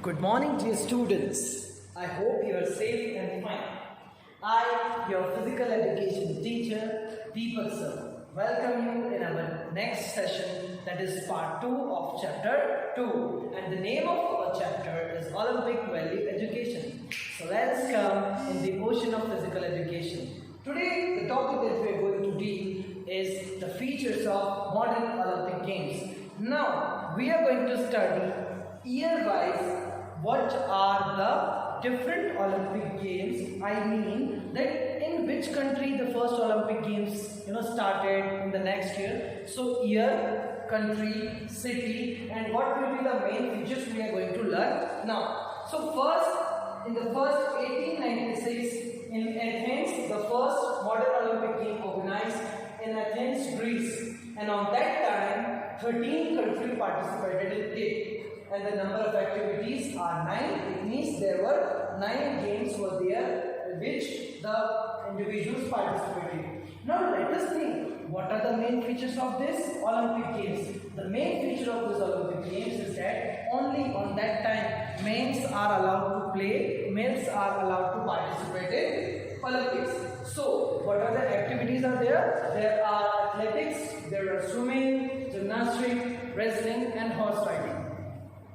Good morning, dear students. I hope you are safe and fine. I, your physical education teacher, Deepak sir, welcome you in our next session, that is part 2 of chapter 2. And the name of our chapter is Olympic Value Education. So let's come in the ocean of physical education. Today, the topic that we are going to deal is the features of modern Olympic Games. Now, we are going to study year-wise what are the different Olympic Games. I mean that in which country the first Olympic Games started in the next year. So year, country, city, and what will be the main features we are going to learn now. So first, in the first 1896 in Athens, the first modern Olympic game organized in Athens, Greece, and on that time 13 countries participated in it. And the number of activities are 9. It means there were 9 games were there in which the individuals participated. Now let us think, what are the main features of this Olympic Games? The main feature of this Olympic Games is that only on that time males are allowed to play, males are allowed to participate in Olympics. So what are the activities are there? There are athletics, there are swimming, gymnastics, wrestling and horse riding.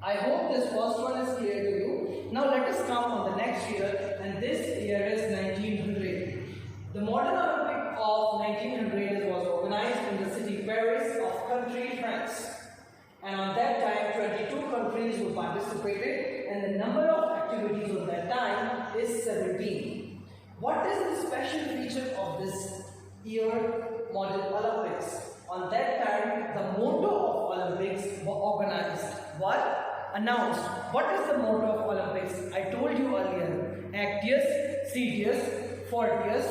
I hope this first one is clear to you. Now let us come on the next year, and this year is 1900. The modern Olympic of 1900 was organized in the city Paris of country France. And on that time 22 countries who participated, and the number of activities of that time is 17. What is the special feature of this year modern Olympics? On that time the motto of Olympics were organized. What? Announced. What is the motto of Olympics? I told you earlier, Actius, Citius, Fortius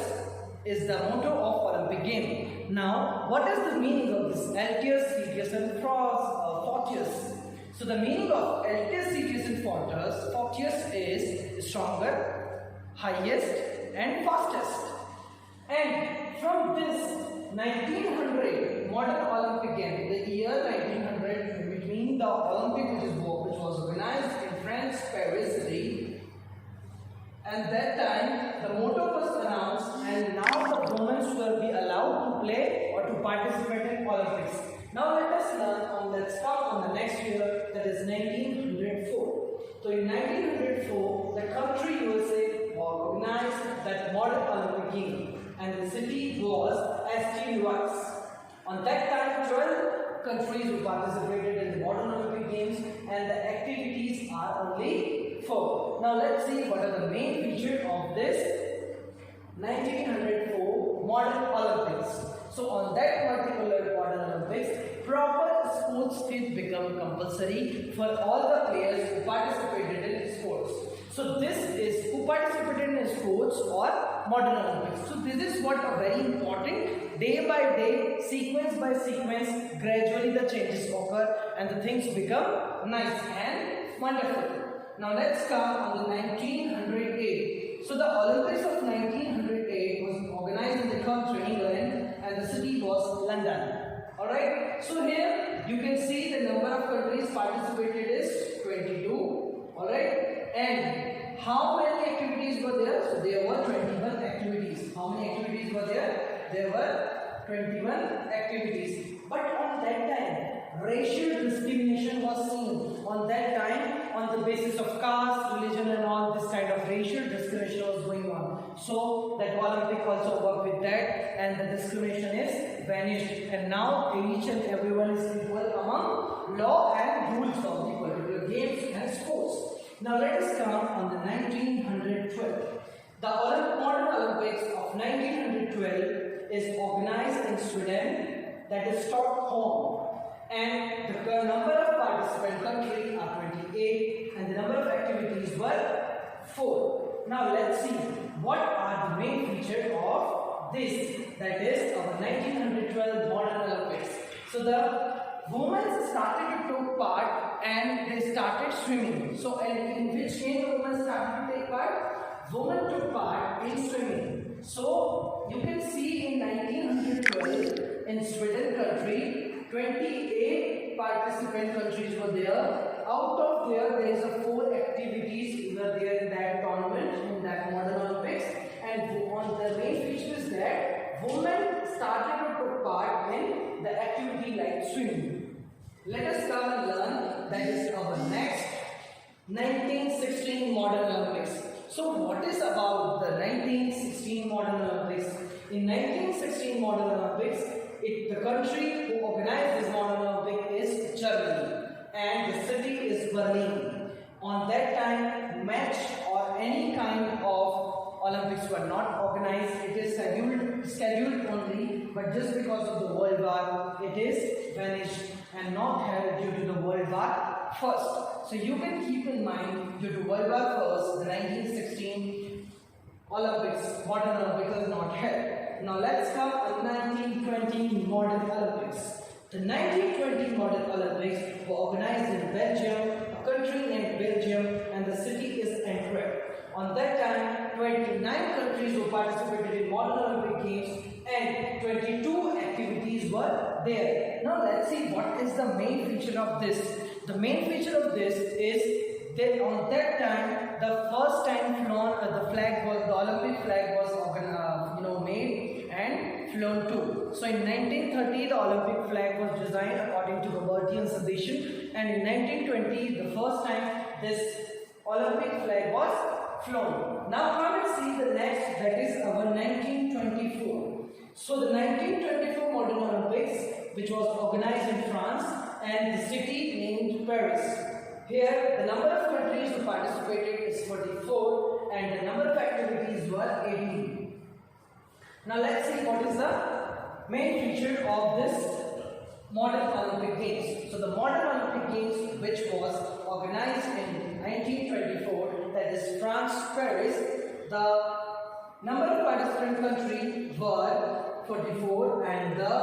is the motto of Olympic game. Now, what is the meaning of this Altius, Citius and Fortius? So the meaning of Altius, Citius and Fortius is stronger, highest and fastest. And from this 1900 modern Olympic game, the year 1900, between the Olympic which was organized in France, Paris city, and that time the motto was announced, and now the women will be allowed to play or to participate in Olympics. Now let us learn let's start on the next year, that is 1904. So in 1904 the country USA organized that modern Olympic game, and the city was St. Louis. On that time 12 countries who participated in the modern Olympic Games, and the activities are only 4. Now let's see what are the main features of this 1904 modern Olympics. So on that particular modern Olympics, proper sports kit become compulsory for all the players who participated in sports. So this is who participated in sports or modern Olympics. So this is what are very important. Day by day, sequence by sequence, gradually the changes occur and the things become nice and wonderful. Now let's come on the 1908. So the Olympics of 1908 was organized in the country England, and the city was London. Alright, so here you can see the number of countries participated is 22. Alright, and how many activities were there? So there were 21 activities. How many activities were there? There were 21 activities. But on that time, racial discrimination was seen. On that time, on the basis of caste, religion and all this kind of racial discrimination was going on. So that Olympic also worked with that, and the discrimination is vanished. And now each and everyone is equal among law and rules of the particular games and sports. Now let us come on the 1912. The modern Olympics of 1912 is organized in Sweden, that is Stockholm, and the number of participant countries are 28, and the number of activities were 4. Now let's see what are the main features of this, that is our 1912 modern Olympics. So the women started to take part, and they started swimming. So in which game the women started to take part? Women took part in swimming. So you can see in 1912 in Sweden country 28 participant countries were there. Out of there is a 4 active activities were there in that tournament, in that modern Olympics, and on the main feature is that women started to take part in the activity like swimming. Let us come and learn, that is our next 1916 modern Olympics. So what is about the 1916 modern Olympics? In 1916 modern Olympics, the country who organized this modern Olympic is Germany, and the city is Berlin. On that time, match or any kind of Olympics were not organized. It is scheduled only, but just because of the World War, it is vanished and not held due to the World War First. So you can keep in mind, due to World War First, the 1916 Olympics, modern Olympics is not held. Now let's come to 1920 modern Olympics. The 1920 modern Olympics were organized in Belgium, a country named Belgium, and the city is Antwerp. On that time, 29 countries who participated in modern Olympic Games and 22 activities were there. Now let's see what is the main feature of this. The main feature of this is that on that time, the first time flown the Olympic flag was made and flown too. So in 1930, the Olympic flag was designed according to Robertian suggestion, and in 1920, the first time this Olympic flag was flown. Now come and see the next, that is our 1924. So the 1924 modern Olympics, which was organized in France and the city named Paris. Here the number of countries who participated is 44 and the number of activities were 18. Now let's see what is the main feature of this modern Olympic Games. So the modern Olympic Games, which was organized in 1924, that is France, Paris, the number of participant countries were 44 and the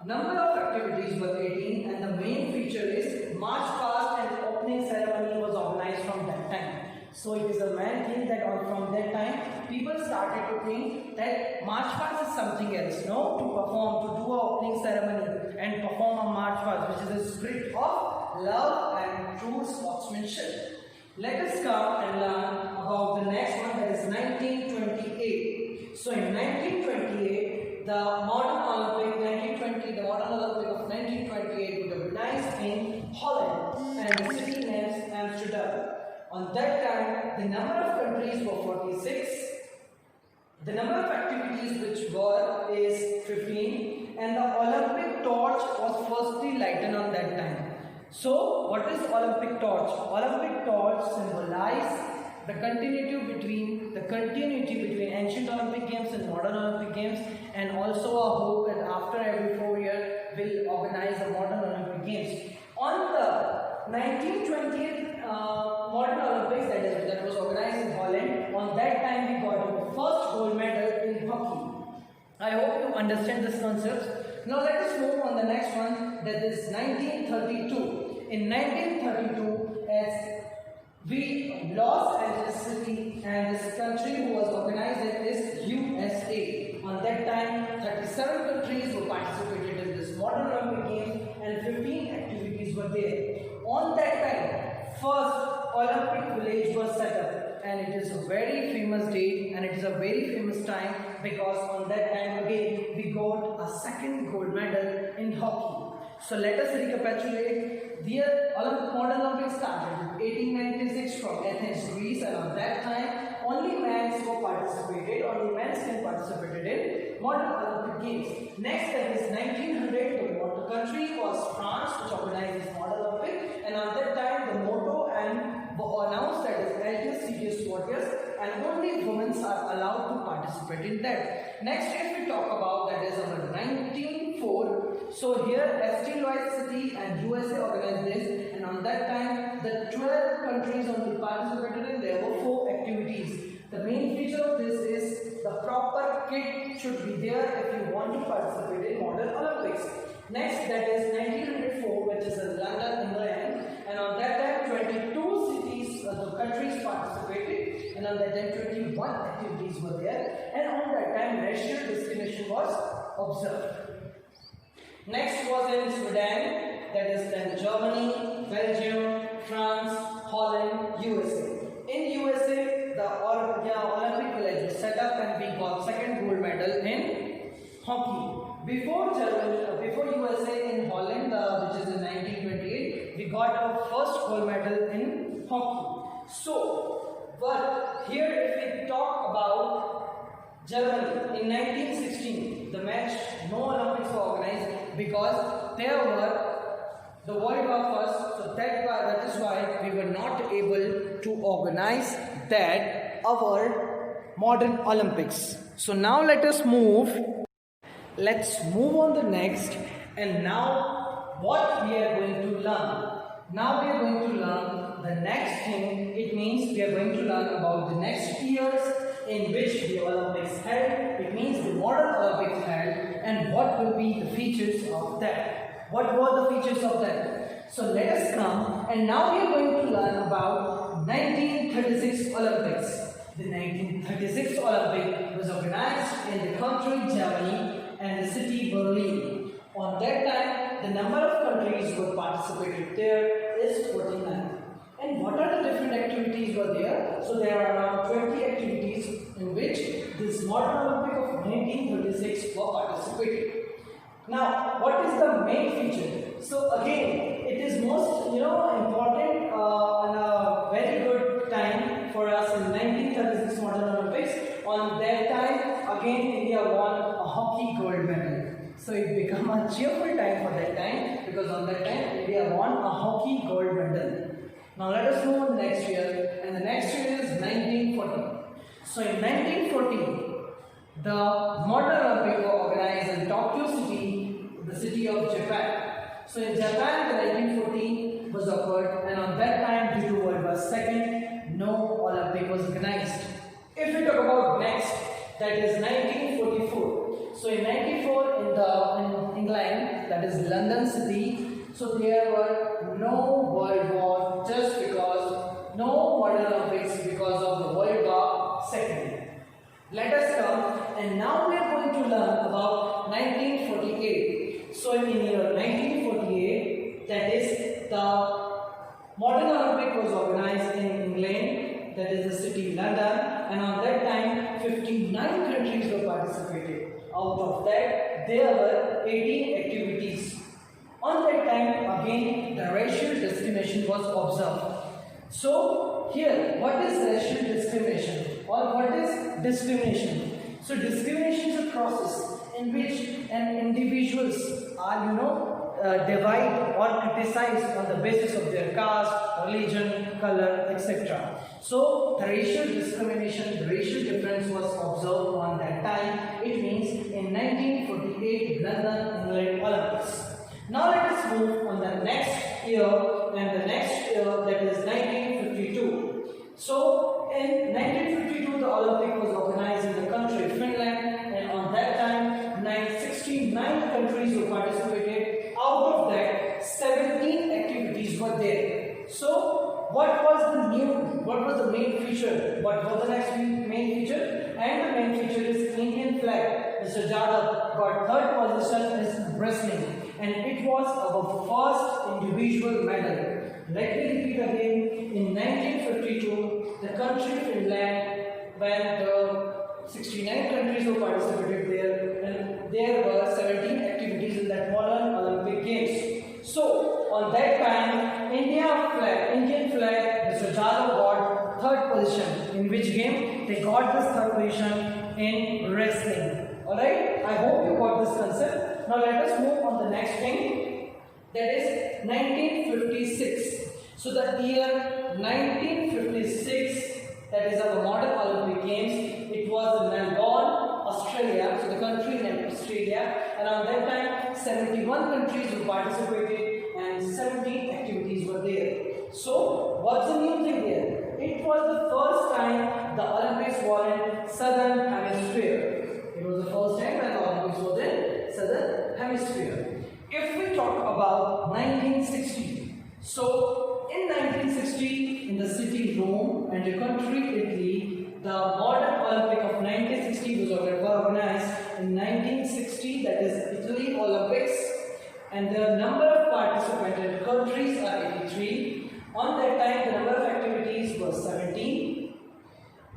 number of activities were 18, and the main feature is March Past and opening ceremony was organized from that time. So it is a main thing that from that time people started to think that March Past is something else, no? To perform, to do a opening ceremony and perform a March Past, which is a spirit of love and true sportsmanship. Let us come and learn about the next one, that is 1928. So in 1928, the modern Olympic of 1928 was organized in Holland and the city names Amsterdam. On that time, the number of countries were 46, the number of activities which were is 15, and the Olympic torch was firstly lighted on that time. So, what is Olympic torch? Olympic torch symbolizes the continuity between ancient Olympic Games and modern Olympic Games, and also a hope that after every 4 years will organize the modern Olympic Games. On the 1920th modern Olympics, that was organized in Holland, on that time we got the first gold medal in hockey. I hope you understand this concept. Now let us move on the next one, that is 1932. In 1932, as Los Angeles City, and this country who was organized it is USA. On that time, 37 countries were participated in this modern Olympic Games and 15 activities were there. On that time, first Olympic village was set up, and it is a very famous date and it is a very famous time because on that time again we got a second gold medal in hockey. So let us recapitulate. The modern Olympics started in 1896 from Athens, Greece, and on that time only men can participate in modern Olympic Games. Next, that is 1900, the country was France, which organized this modern Olympic, and on that time the motto and announced that is Altius Sitius Fortius, and only women are allowed to participate in that. Next, if we talk about, that is our 1904. So here St. Louis City and USA organized this, and on that time the 12 countries only participated in. There were 4 activities. The main feature of this is the proper kit should be there if you want to participate in modern Olympics. Next, that is 1904, which is in London, England, and on that time 22 cities, the countries participated, and on that time 21 activities were there, and on that time racial discrimination was observed. Next was in Sweden, that is then Germany, Belgium, France, Holland, USA. Olympic Village was set up and we got second gold medal in hockey. Before USA in Holland, which is in 1928, we got our first gold medal in hockey. So, but here if we talk about Germany in 1916, the match, no Olympics were organized because there were the World War first, so that is why we were not able to organize that our modern Olympics. So now let's move on the next, and now what we are going to learn. Now we are going to learn the next thing. It means we are going to learn about the next years in which the Olympics held. It means the modern Olympics held, and what will be the features of that. What were the features of that? So let us come, and now we are going to learn about 1936 Olympics. The 1936 Olympic was organized in the country Germany and the city Berlin. On that time, the number of countries who participated there is 49. And what are the different activities were there? So there are around 20 activities in which this modern Olympic of 1936 were participated. Now, what is the main feature? So again, it is most important and a very good time for us in 1936 modern Olympics. On that time, again India won a hockey gold medal. So it became a cheerful time for that time, because on that time India won a hockey gold medal. Now let us move on the next year, and the next year is 1940. So in 1940, the modern Olympic were organized in Tokyo City, the city of Japan. So in Japan, the 1940 was occurred, and on that time, due to World War II, no Olympic was organized. If we talk about next, that is 1944. So in 1944, in England, that is London city, so there were no World War just because no modern Olympics because of the World War II. Let us come, and now we are going to learn about 1948. So in year 1948, that is the modern Olympic was organized in England, that is the city London, and on that time 59 countries were participated. Out of that, there were 18 activities. On that time, again, the racial discrimination was observed. So here, what is racial discrimination, or what is discrimination? So discrimination is a process in which individuals are divide or criticize on the basis of their caste, religion, color, etc. So the racial discrimination, the racial difference was observed on that time. It means in 1948 London, England Olympics. Now let us move on the next year, and the next year, that is 1952. So in 1952 the Olympic was organized in the country Finland, and on that time 69 countries were participated. Out of that, 17 activities were there. So what was the main feature? What was the next main feature? And the main feature is Indian flag. Mr. Jadhav got third position in wrestling, and it was our first individual medal. Let me repeat again. In 1952, the country Finland, when the 69 countries were participated there, and there were 17 activities in that modern Olympic Games. So on that time, Indian flag, Mr. Jadhav got third position. In which game? They got this third position in wrestling. Alright, I hope you got this concept. Now let us move on the next thing, that is 1956. So the year 1956, that is our modern Olympic Games, it was in Melbourne, Australia, so the country named Australia, and on that time 71 countries were participated and 17 activities were there. So what's the new thing there? It was the first time the Olympics were in Southern Hemisphere. It was the first time when the Olympics was in Southern Hemisphere. If we talk about 1960, so in 1960, in the city Rome and the country Italy, the modern Olympic of 1960 was organized in 1960, that is Italy Olympics, and the number of participating countries are 83. On that time, the number of activities was 17.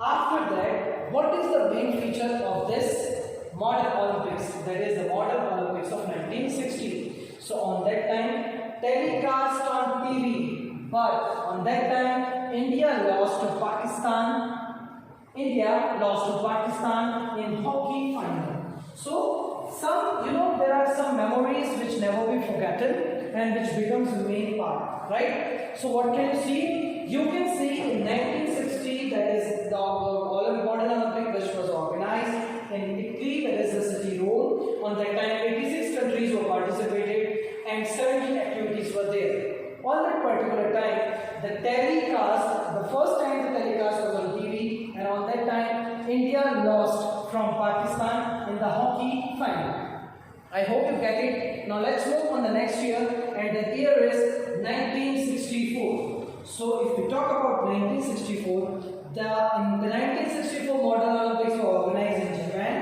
After that, what is the main feature of this modern Olympics? That is the modern Olympics of 1960. So on that time, telecast on TV, but on that time, India lost to Pakistan. India lost to Pakistan in hockey final. So there are some memories which never be forgotten and which becomes the main part, right? So what can you see? You can see in 1960, that is the modern Olympic which was organized in Italy, that is the city Rome. On that time, 86 countries were participated and 70 activities were there. On that particular time, the first time the telecast was on TV, and on that time, India lost from Pakistan in the hockey final. I hope you get it. Now let's move on the next year, and the year is 1964. So if we talk about 1964, in the 1964 modern Olympics were organized in Japan,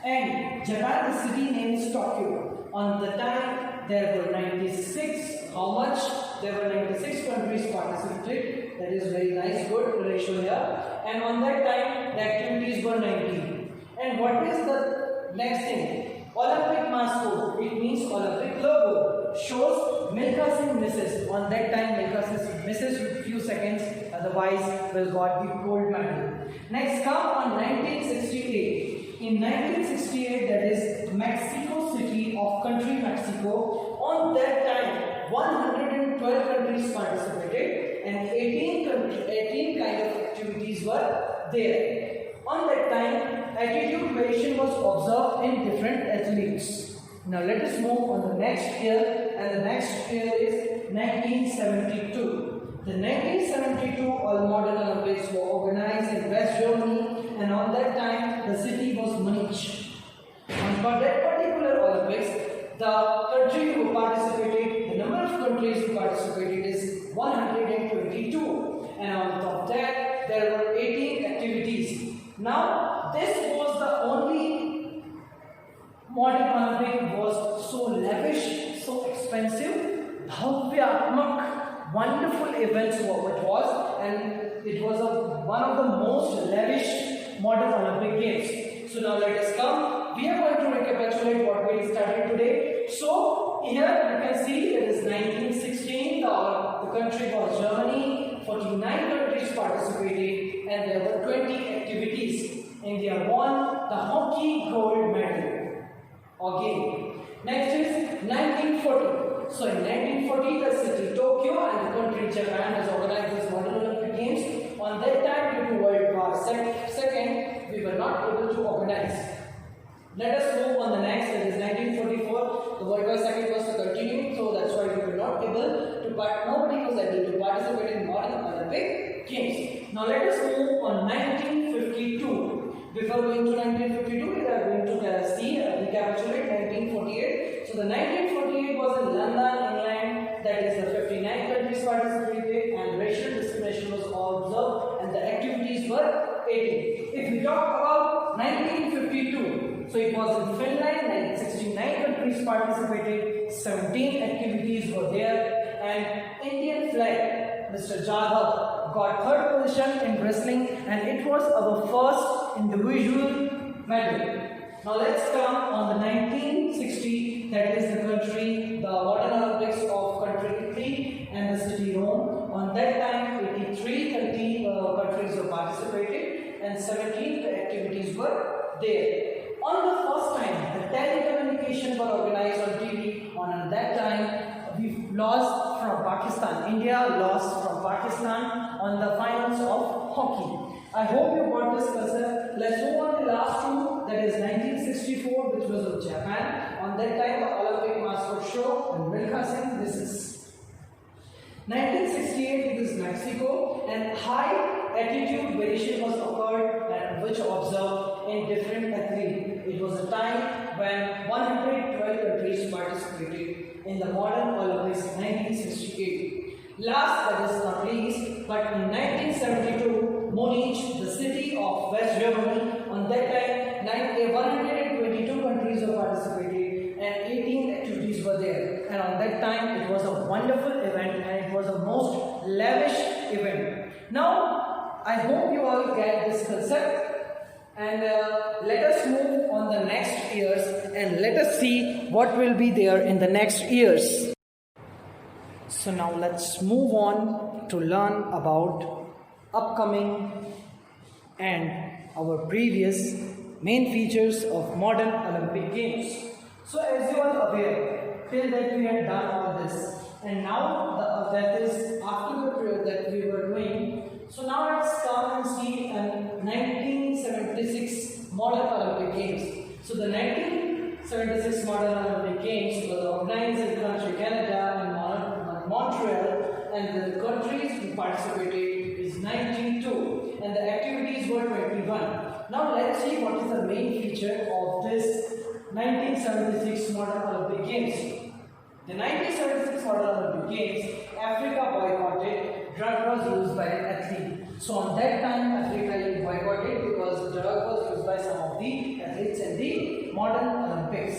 and Japan, the city name is Tokyo. On the time, there were 96. How much? There were 96 countries participated. That is very nice, good ratio here. And on that time, the activities were 19. And what is the next thing? Olympic mascot. It means Olympic logo. Shows Milkha Singh misses. On that time, Milkha Singh misses with few seconds. Otherwise, will got the gold medal. Next, come on 1968. In 1968, that is Mexico City of country Mexico. On that time, 112 countries participated and 18 kind of activities were there. On that time, attitude variation was observed in different athletes. Now let us move on the next year, and the next year is 1972. The 1972 All Modern Olympics were organized in West Germany, and on that time the city was Munich. For that particular Olympics, the country who participated, the number of countries who participated is 122, and on top of that there were 18 activities. Now this was the only modern Olympic was so lavish, so expensive, bhavyatmak, wonderful events what it was, and it was one of the most lavish modern Olympic games. So now let us come. We are going to recapitulate what we studied today. So here you can see it is 1916. The country was Germany. 49 countries participated, and there were 20 activities. India won the hockey gold medal again. Next is 1940. So in 1940, the city Tokyo and the country Japan has organized these modern Olympic Games. On that time, due to World War II, we were not able to organize. Let us move on the next, that is 1944. The World War II was to continue, so that's why we were not able to, but nobody was able to participate in modern Olympic Games. Now let us move on 1952. Before going to 1952, we are going to recapitulate 1948. So the 1948 was in London, England. That is the 59 countries participated, and racial discrimination was observed, and the activities were 18. If we talk about 1952, so it was in Finland, and 69 countries participated, 17 activities were there, and Indian flag, Mr. Jadhav, got third position in wrestling, and it was our first individual medal. Now let's come on the 1960, that is the country, the modern Olympics of country Italy and the city Rome. On that time, 83 countries were participated and 17 activities were there. On the first time, the telecommunication were organized on TV. On that time, we lost from Pakistan. India lost from Pakistan on the finals of hockey. I hope you got this concept. Let's move on to the last two, that is 1964, which was in Japan. On that time, the Olympic mascot show and Milkha Singh misses. 1968, it is Mexico, and high attitude variation was occurred, and which observed in different athletes. It was a time when 112 countries participated in the modern Olympics 1968. Last but is not least, but in 1972, Munich, the city of West Germany, on that time 122 countries were participated and 18 activities were there. And on that time, it was a wonderful event, and it was a most lavish event. Now, I hope you all get this concept, and let us move on the next years and let us see what will be there in the next years. So now let's move on to learn about upcoming and our previous main features of modern Olympic Games. So as you are aware, till that we had done all this, and now that is after the period that we were doing. So now let's come and see 1976 modern Olympic Games. So the 1976 modern Olympic Games was organized in the country Canada and Montreal, and the countries who participated is 92, and the activities were 21. Now let's see what is the main feature of this 1976 modern Olympic Games. The 1976 modern Olympic Games, Africa boycotted drug was used by an athlete. So on that time, Africa boycotted because drug was used by some of the athletes in the modern Olympics.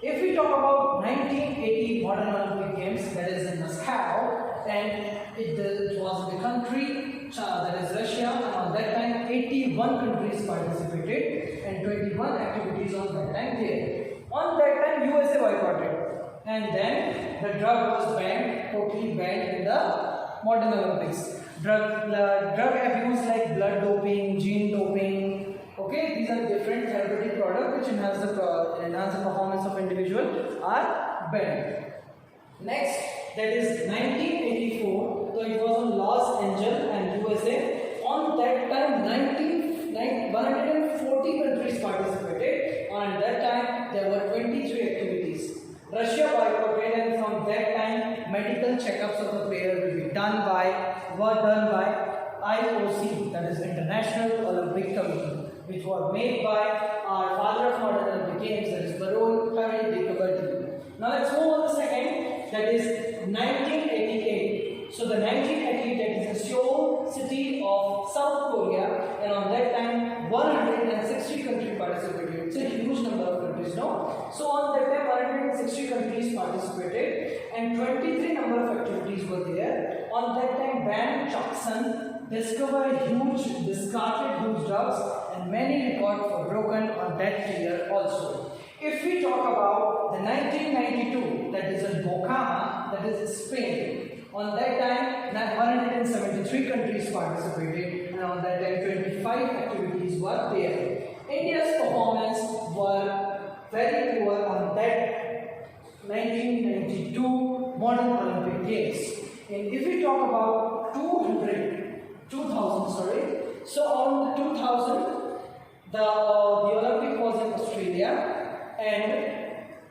If we talk about 1980 modern Olympic Games, that is in Moscow, and it was in the country that is Russia, and on that time 81 countries participated and 21 activities on that time there. On that time USA boycotted, and then the drug was banned, totally banned in the modern Olympics. Drug abuse like blood doping, gene doping, okay, these are different therapeutic products which enhance the performance of individual are banned. Next, that is 1984. So it was in Los Angeles and USA. On that time, 140 countries participated. On that time, there were 23 activities. Russia boycotted, and from that time, medical checkups of the player were done by IOC, that is International Olympic Committee, which was made by our father of modern Olympic Games, that is Baron Harry de Coubertin. Now let's move on to the second, that is 1988. So the 1988, that is the Seoul city of South Korea, and on that time 160 countries participated. It's a huge number of countries, no? So on that time 160 countries participated and 23 number of activities were there. On that time Ben Jackson discovered discarded huge drugs, and many records were broken on that year also. If we talk about the 1992, that is in Bocama, that is Spain. On that time, 173 countries participated, and on that time, 25 activities were there. India's performance were very poor on that 1992 modern Olympic Games. And if we talk about 2000, so on the 2000, the Olympic was in Australia, and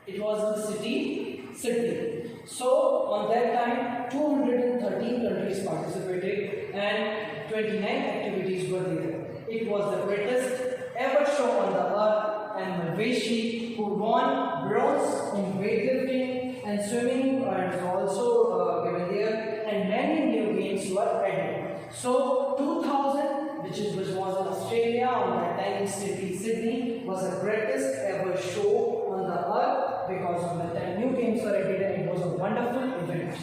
it was in the city Sydney. So on that time 213 countries participated and 29 activities were there. It was the greatest ever show on the earth, and Malveshi, who won bronze in weightlifting and swimming, was also given there, and many new games were added. So 2000, which was in Australia, on that time Sydney, was the greatest ever show on the earth, because on that time new games were added and it was a wonderful event.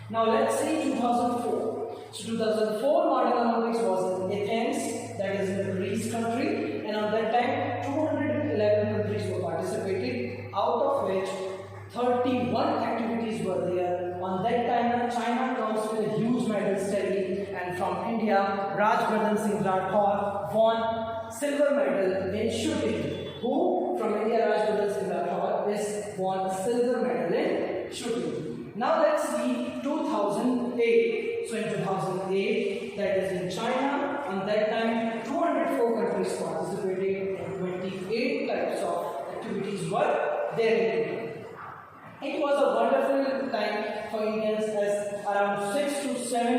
Now let's see 2004. So 2004 modern Olympics was in Athens, that is in the Greece country, and on that time 211 countries were participating, out of which 31 activities were there. On that time China comes with a huge medal tally, and from India Rajvardhan Singh Rathore won silver medal in shooting. Who from India, Rajvardhan Singh Rathore, won silver medal in shooting. Now let's see 2008. So in 2008, that is in China, on that time 204 countries participated and 28 types of activities were there. It was a wonderful time for Indians, as around 6 to 7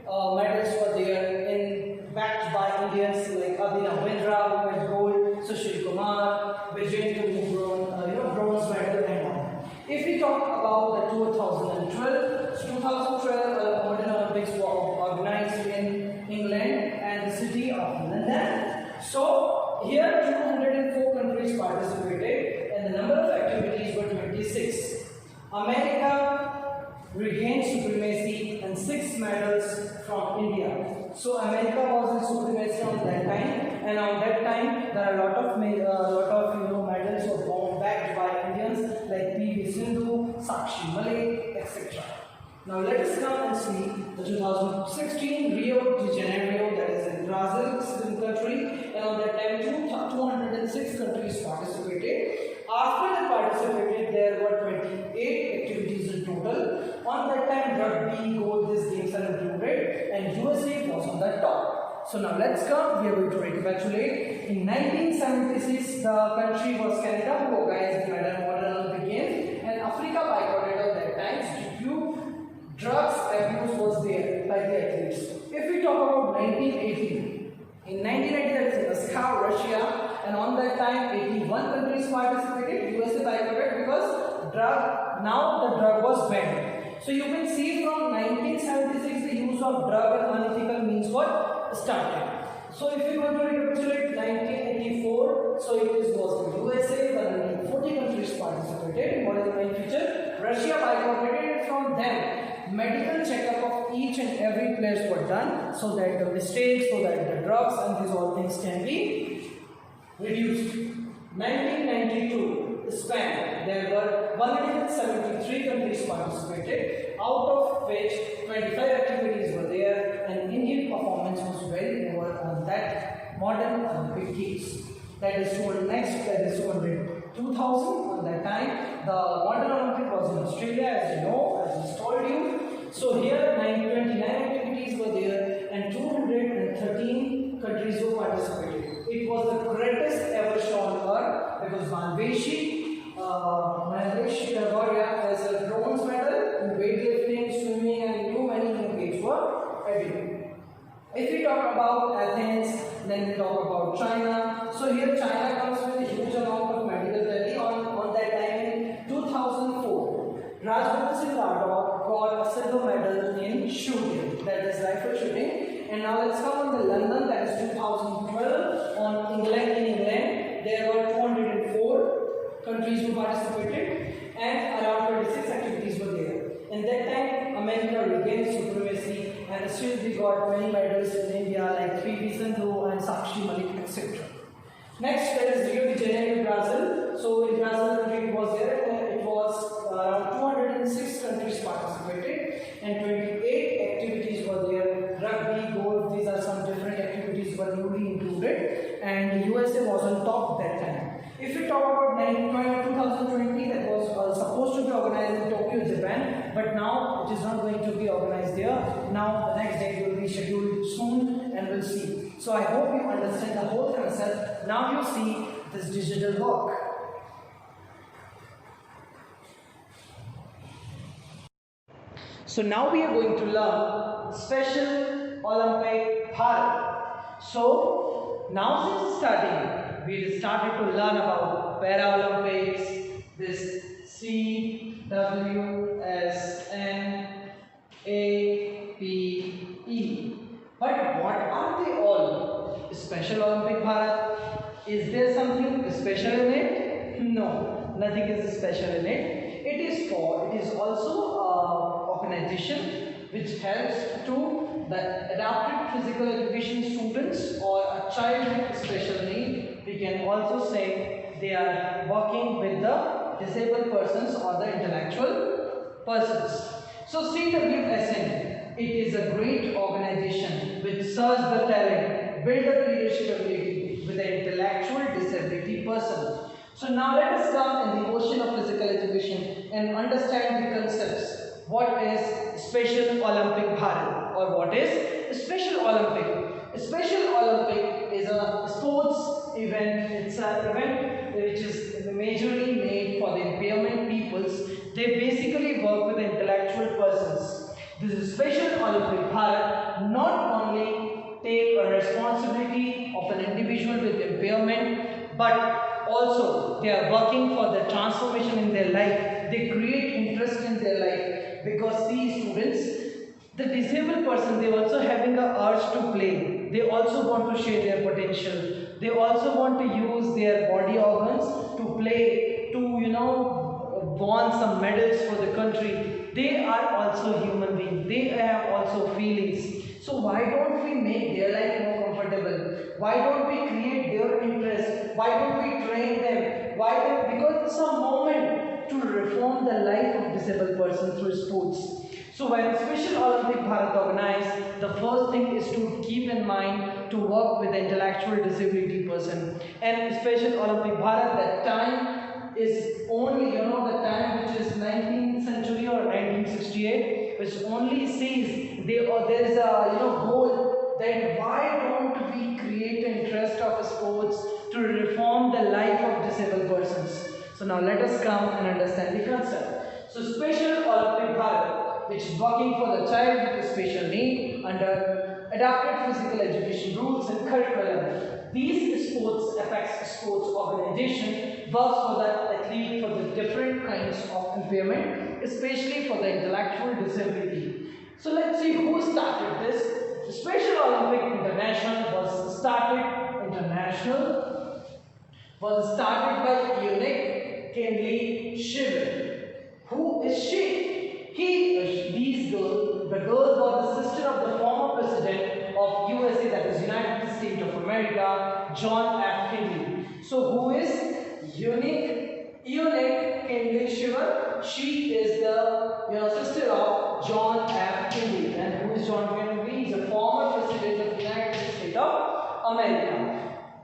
medals were there, backed by Indians like Abhinav Bindra who had gold, Sushil Kumar, Vijayendra who bronze medal, and all. If we talk about the 2012 modern Olympics were organized in England and the city of London. So here 204 countries participated and the number of activities were 26. America regained supremacy and 6 medals from India. So America was time, and on that time there are a lot of medals were won back by Indians like PV Sindhu, Sakshi Malik, etc. Now let us come and see the 2016 Rio de Janeiro, that is in Brazil country, and on that time 206 countries participated. After they participated, there were 28 activities in total. On that time, rugby, gold, these games are included, and USA was on the top. So now let's come, we are going to recapitulate. In 1976, the country was Canada who organized the modern Olympic Games, and Africa boycotted at that time due to drugs abuse was there by the athletes. If we talk about 1980, in 1980 there is Moscow, Russia, and on that time 81 countries participated. USA boycotted because now the drug was banned. So you can see from 1976 the use of drug and unethical means what started. So if you want to recapitulate 1984, so it was the USA, but 40 countries participated. In what is the main feature? Russia boycotted it. From them, medical checkup of each and every players were done so that the mistakes, so that the drugs and these all things can be reduced. 1992, Spain, there were 173 countries participated, out of which 25 activities were there, and Indian performance was very poor on that modern Olympic Games. That is 2000 on that time. The modern Olympic was in Australia, as you know, as I told you. So here 929 activities were there and 213 countries were participated. It was the greatest ever show on earth because Manveshi Gargoria has a bronze medal in weightlifting, swimming, and many new games were added. If we talk about Athens, then we talk about China. So here China comes with a huge amount of medical tally. On that time in 2004, Rajbharat Singh Rathore got a silver medal in shooting, that is rifle shooting. And now let's come on the London, that is 2012, on England. There were 204 countries who participated and around 26 activities were there. In that time, America regained supremacy and still we got many medals in India like PV Sindhu and Sakshi Malik, etc. Next, there is Rio de Janeiro, Brazil. So in Brazil, it was there. It was around 206 countries participated and 28 activities were there. Rugby, golf, these are some different activities were newly included, and USA was on top that time. If we talk about 2020, that was supposed to be organized in Tokyo, Japan, but now it is not going to be organized there. Now the next date will be scheduled soon and we'll see. So I hope you understand the whole concept. Now you see this digital work. So now we are going to learn Special Olympic Bharat. So now since starting, we started to learn about Paralympics, this C, W, S, N, A, P, E. But what are they all? Special Olympic Bharat. Is there something special in it? No, nothing is special in it. It is also an organization which helps to the adapted physical education students or a child with special need. We can also say they are working with the disabled persons or the intellectual persons. So CWSN, it is a great organization which serves the talent, build up leadership ability with the intellectual disability person. So now let us come in the ocean of physical education and understand the concepts. What is Special Olympic Bharat or what is Special Olympic? Special Olympic is a sports event. It's an event which is majorly made for the impairment peoples. They basically work with intellectual persons. This is Special Olympic Bharat not only take a responsibility of an individual with impairment, but also they are working for the transformation in their life. They create interest in their life because these students, the disabled person, they also having a urge to play. They also want to share their potential. They also want to use their body organs to play, to won some medals for the country. They are also human beings. They have also feelings. So why don't we make their life more comfortable? Why don't we create their interest? Why don't we train them? Because it's a moment to reform the life of disabled person through sports. So when Special Olympic Bharat organized, the first thing is to keep in mind to work with the intellectual disability person. And Special Olympic Bharat, that time is only, the time which is 19th century or 1968, which only says there is a goal that why don't we create an interest of sports to reform the life of disabled persons. So now let us come and understand the concept. So Special Olympic Bharat, which is working for the child with a special need under adapted physical education rules and curriculum. These sports affects sports organization, works for the athlete for the different kinds of impairment, especially for the intellectual disability. So let's see who started this. The Special Olympic International was started by Eunice Kendley Shiver. Who is she? The girls were the sister of the former president of USA, that is United States of America, John F. Kennedy. So who is Eunice Kendley Shiver? She is the sister of John F. Kennedy. And who is John Kennedy? He is a former president of the United States of America.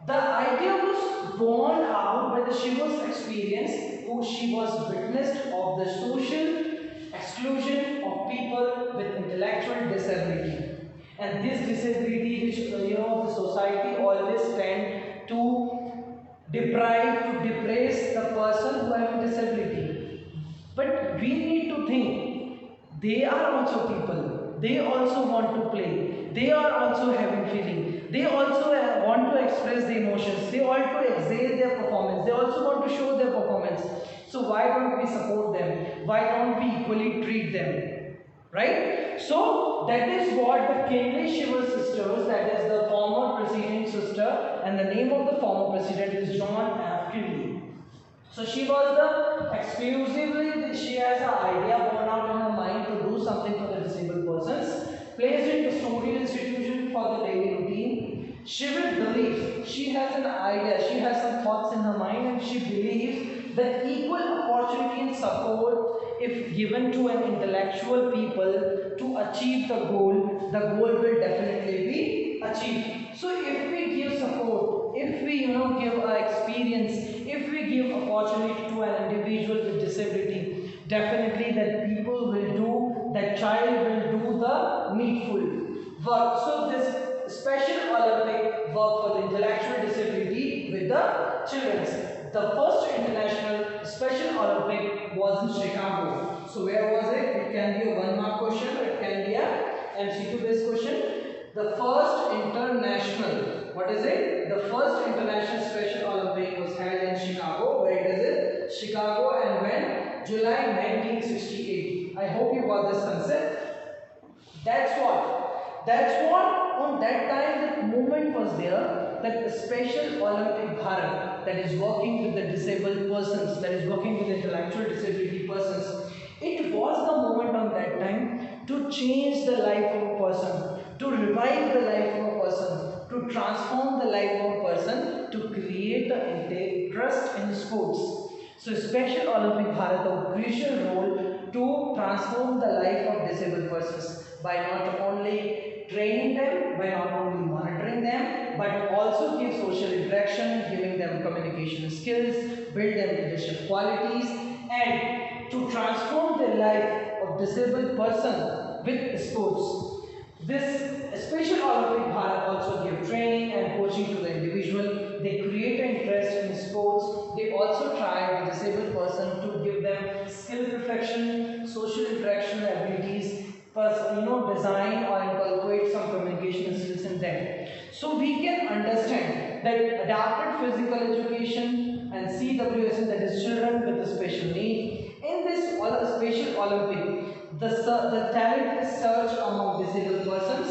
The idea was born out by the Shiver's experience, who she was witnessed of the social exclusion of people with intellectual disability. And this disability which the society always tend to depress the person who have a disability. But we need to think they are also people. They also want to play. They are also having feeling. They also want to express the emotions. They want to exhale their performance. They also want to show their performance. So why don't we support them? Why don't we equally treat them? Right? So that is what the Kendley Shiver sisters, that is the former president's sister, and the name of the former president is John F. Kennedy. So she has an idea born out in her mind to do something for the disabled persons, placed in custodial institution for the daily routine. She will believe, she has an idea, she has some thoughts in her mind, and she believes that equal opportunity and support, if given to an intellectual people to achieve the goal will definitely be achieved. So if we give support, if we give our experience, if we give opportunity to an individual with disability, definitely that child will do the needful work. So this Special Olympic work for the intellectual disability with the children. The first international Special Olympic was in Chicago. So where was it? It can be a 1-mark question, or it can be a MCQ based question. The first international, what is it? The first international Special Olympic was held in Chicago. Where it is it? Chicago, and when? July 1968. I hope you got this concept. That's what on that time that movement was there, that the Special Olympic Bharat, that is working with the disabled persons, that is working with intellectual disability persons, it was the moment on that time to change the life of a person, to revive the life of a person, to transform the life of a person, to create the interest in sports. So Special Olympic Bharat a crucial role to transform the life of disabled persons by not only training them, by not only monitoring them, but also give social interaction, giving them communication skills, build their leadership qualities, and to transform the life of disabled person with sports. This Special Olympic Bharat also give training and coaching to the individual. They create an interest in sports. They also try the disabled person to give them skill perfection, social interaction abilities, design or inculcate some communication skills in them. So we can understand that adapted physical education and CWS, that is children with a special need, in this Special Olympic, the talent is searched among disabled persons,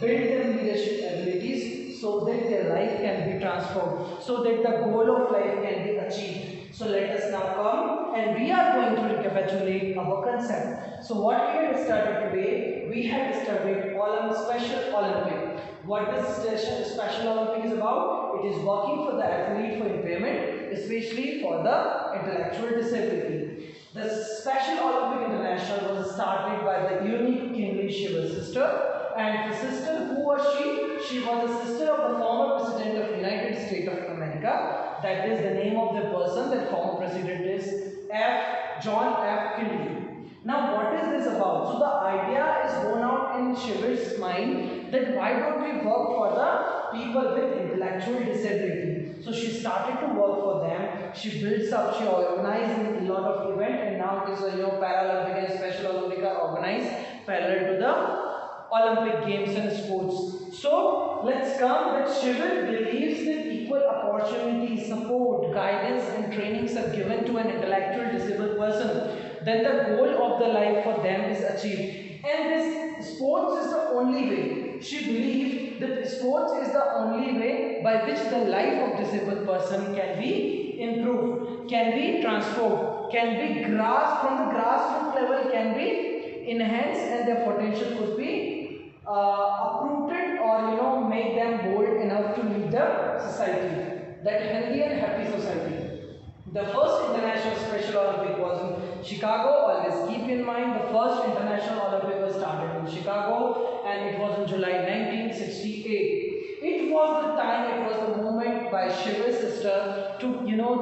build their leadership abilities so that their life can be transformed, so that the goal of life can be achieved. So let us now come and we are going to recapitulate our concept. So what we had studied today, we had studied Special Olympic. What this Special Olympic is about? It is working for the athlete for impairment, especially for the intellectual disability. The Special Olympic International was started by the unique Kingley Shiver sister. And the sister, who was she? She was a sister of the former president of United States of America. That is the name of the person. That former president is John F. Kennedy. Now, what is this about? So, the idea is born out in Shiver's mind that why don't we work for the people with intellectual disability? So, she started to work for them. She builds up, she organized a lot of events, and now it is Paralympic and Special Olympic are organized parallel to the Olympic Games and sports. So let's come that Shiver believes that equal opportunity, support, guidance and trainings are given to an intellectual disabled person, then the goal of the life for them is achieved. And this sports is the only way. She believes that sports is the only way by which the life of disabled person can be improved, can be transformed, can be grasped from the grassroots level, can be enhanced, and their potential could be uprooted or make them bold enough to lead the society, that healthy and happy society. The first International Special Olympic was in Chicago. Always keep in mind the first International Olympic was started in Chicago and it was in July 1968. It was the time, it was the moment by Shiva's sister to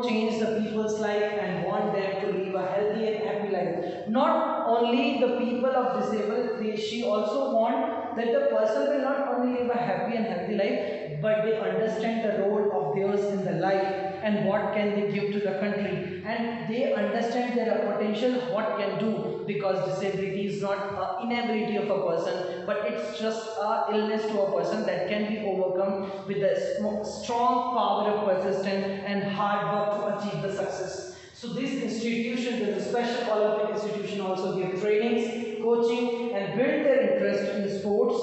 change the people's life and want them to live a healthy and happy life. Not only the people of disabled, she also want that the person will not only live a happy and healthy life, but they understand the role of theirs in the life and what can they give to the country, and they understand their potential, what can do, because disability is not an inability of a person, but it's just a illness to a person that can be overcome with the strong power of persistence and hard work to achieve the success. So this institution, the Special Olympic Institution, also gives trainings, coaching and build their interest in sports.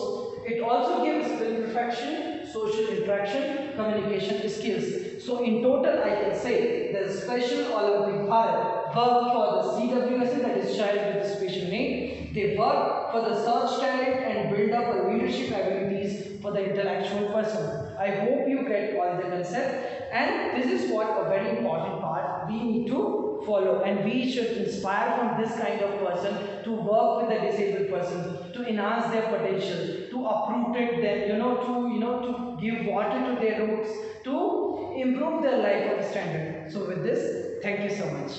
It also gives skill perfection, social interaction, communication skills. So in total, I can say the Special Olympic Bharat work for the CWSA, that is Child with Special Need. They work for the search talent and build up a leadership abilities for the intellectual person. I hope you get all the concept, and this is what a very important part we need to follow, and we should inspire from this kind of person to work with the disabled person, to enhance their potential, to uproot them, to give water to their roots, to improve their life standard. So with this, thank you so much.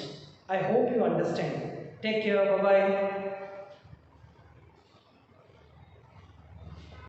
I hope you understand. Take care. Bye bye.